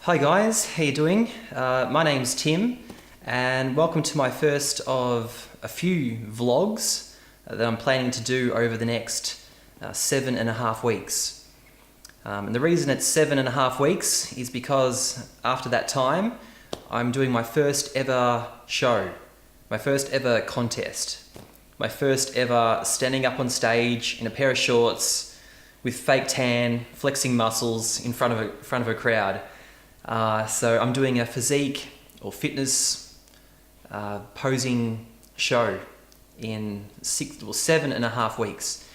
Hi guys, how you doing? My name's Tim and welcome to my first of a few vlogs that I'm planning to do over the next 7.5 weeks. And the reason it's 7.5 weeks is because after that time I'm doing my first ever show, my first ever contest, my first ever standing up on stage in a pair of shorts with fake tan, flexing muscles in front of a crowd. So I'm doing a physique or fitness posing show in 7.5 weeks.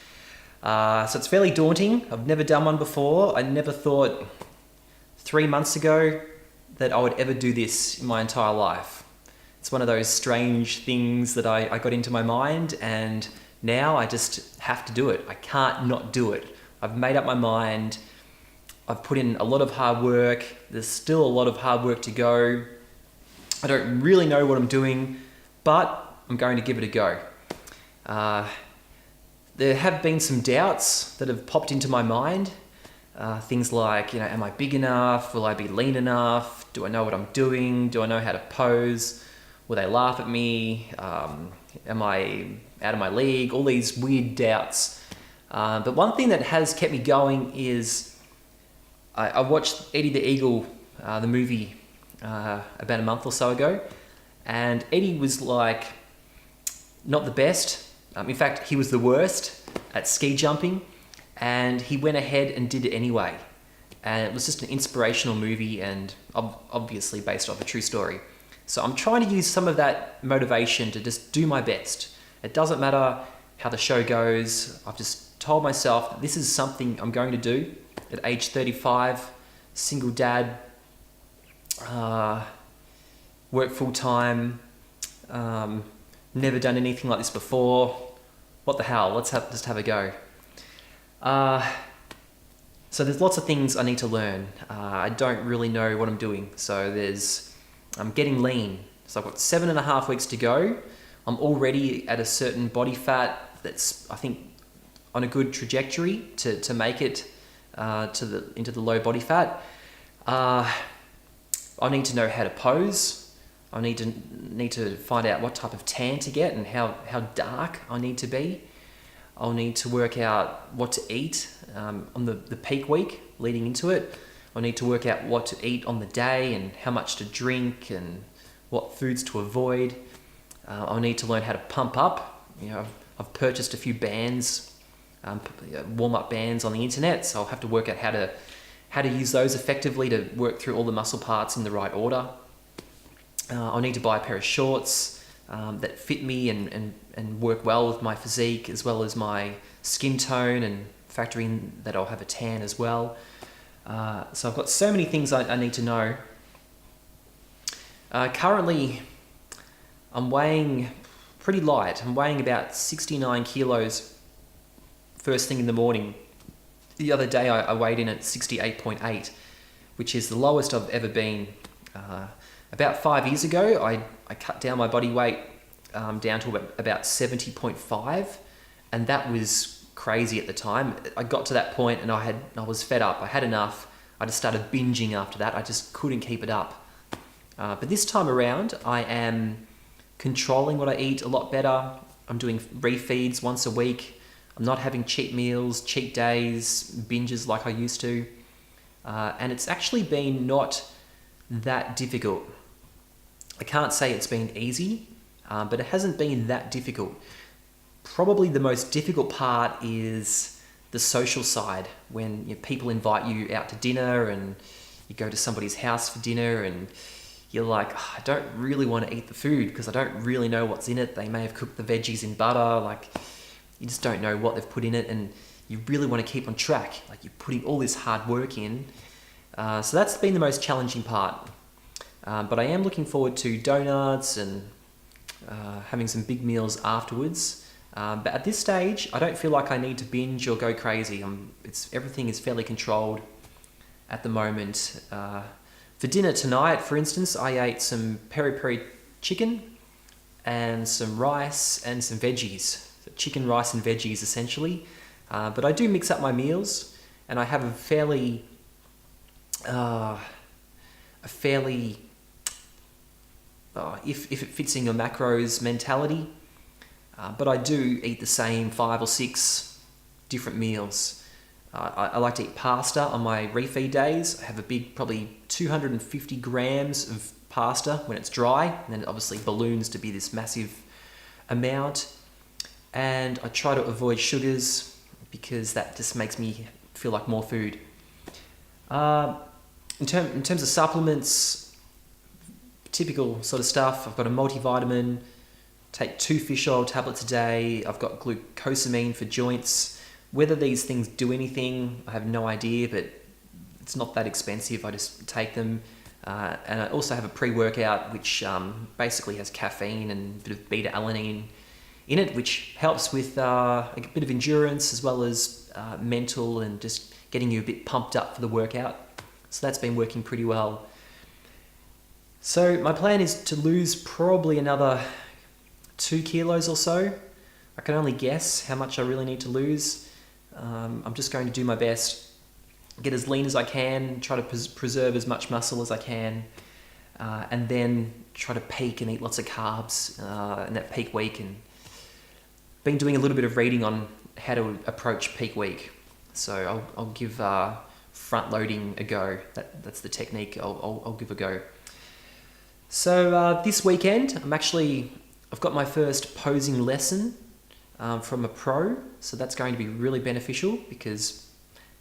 So it's fairly daunting. I've never done one before. I never thought 3 months ago that I would ever do this in my entire life. It's one of those strange things that I got into my mind, and now I just have to do it. I can't not do it. I've made up my mind. I've put in a lot of hard work. There's still a lot of hard work to go. I don't really know what I'm doing, but I'm going to give it a go. There have been some doubts that have popped into my mind. Things like, am I big enough? Will I be lean enough? Do I know what I'm doing? Do I know how to pose? Will they laugh at me? Am I out of my league? All these weird doubts. But one thing that has kept me going is I watched Eddie the Eagle, the movie, about a month or so ago, and Eddie was like not the best. In fact, he was the worst at ski jumping, and he went ahead and did it anyway. And it was just an inspirational movie, and obviously based off a true story. So I'm trying to use some of that motivation to just do my best. It doesn't matter how the show goes. I've just told myself that this is something I'm going to do. At age 35, single dad, work full time, never done anything like this before. What the hell? Let's just have a go. So there's lots of things I need to learn. I don't really know what I'm doing. So I'm getting lean. So I've got 7.5 weeks to go. I'm already at a certain body fat that's, I think, on a good trajectory to make it into the low body fat. I need to know how to pose. I need to find out what type of tan to get and how dark I need to be. I'll need to work out what to eat on the peak week leading into it. I'll need to work out what to eat on the day and how much to drink and what foods to avoid. I'll need to learn how to pump up. I've purchased a few bands, warm-up bands on the internet, so I'll have to work out how to use those effectively to work through all the muscle parts in the right order. I'll need to buy a pair of shorts that fit me and work well with my physique as well as my skin tone, and factoring that I'll have a tan as well. So I've got so many things I need to know. Currently, I'm weighing pretty light. I'm weighing about 69 kilos first thing in the morning. The other day I weighed in at 68.8, which is the lowest I've ever been. About 5 years ago, I cut down my body weight down to about 70.5, and that was crazy at the time. I got to that point and I was fed up. I had enough. I just started binging after that. I just couldn't keep it up. But this time around, I am controlling what I eat a lot better. I'm doing refeeds once a week. I'm not having cheat meals, cheat days, binges like I used to. And it's actually been not that difficult. I can't say it's been easy, but it hasn't been that difficult. Probably the most difficult part is the social side, when people invite you out to dinner and you go to somebody's house for dinner and you're like, I don't really want to eat the food because I don't really know what's in it. They may have cooked the veggies in butter, you just don't know what they've put in it, and you really want to keep on track. You're putting all this hard work in. So that's been the most challenging part. But I am looking forward to donuts and having some big meals afterwards. But at this stage, I don't feel like I need to binge or go crazy. Everything is fairly controlled at the moment. For dinner tonight, for instance, I ate some peri-peri chicken and some rice and some veggies. Chicken, rice and veggies essentially. But I do mix up my meals, and I have a fairly a fairly, if it fits in your macros mentality, but I do eat the same 5 or 6 different meals. I like to eat pasta on my refeed days. I have a big, probably 250 grams of pasta when it's dry, and then it obviously balloons to be this massive amount. And I try to avoid sugars because that just makes me feel like more food. In terms of supplements, typical sort of stuff. I've got a multivitamin, take 2 fish oil tablets a day. I've got glucosamine for joints. Whether these things do anything, I have no idea, but it's not that expensive. I just take them. And I also have a pre-workout, which basically has caffeine and a bit of beta-alanine in it, which helps with a bit of endurance as well as mental and just getting you a bit pumped up for the workout. So that's been working pretty well. So my plan is to lose probably another 2 kilos or so. I can only guess how much I really need to lose. I'm just going to do my best, get as lean as I can, try to preserve as much muscle as I can, and then try to peak and eat lots of carbs in that peak week. And been doing a little bit of reading on how to approach peak week. So I'll give front loading a go. That's the technique I'll give a go. So this weekend, I've got my first posing lesson from a pro. So that's going to be really beneficial because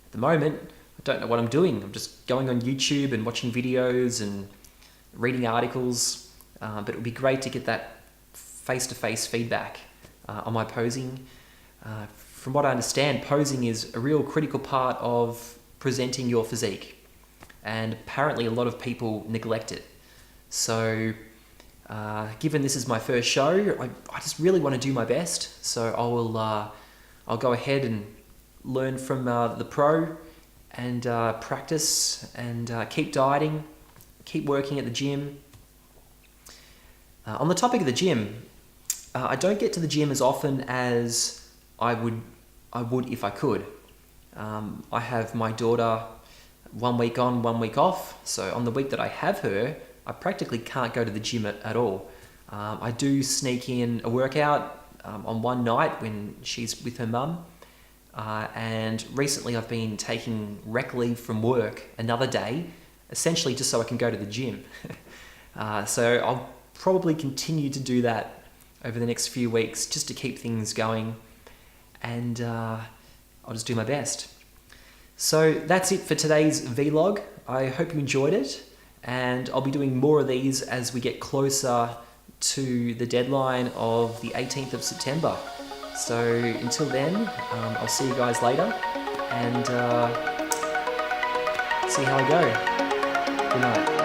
at the moment, I don't know what I'm doing. I'm just going on YouTube and watching videos and reading articles. But it would be great to get that face-to-face feedback on my posing. From what I understand, posing is a real critical part of presenting your physique. And apparently a lot of people neglect it. So given this is my first show, I just really want to do my best. So I'll go ahead and learn from the pro and practice and keep dieting, keep working at the gym. On the topic of the gym, I don't get to the gym as often as I would if I could. I have my daughter 1 week on, 1 week off. So on the week that I have her, I practically can't go to the gym at all. I do sneak in a workout on one night when she's with her mum. And recently I've been taking rec leave from work another day, essentially just so I can go to the gym. So I'll probably continue to do that over the next few weeks just to keep things going. And I'll just do my best. So that's it for today's vlog. I hope you enjoyed it, and I'll be doing more of these as we get closer to the deadline of the 18th of September. So until then, I'll see you guys later and see how I go. Good night.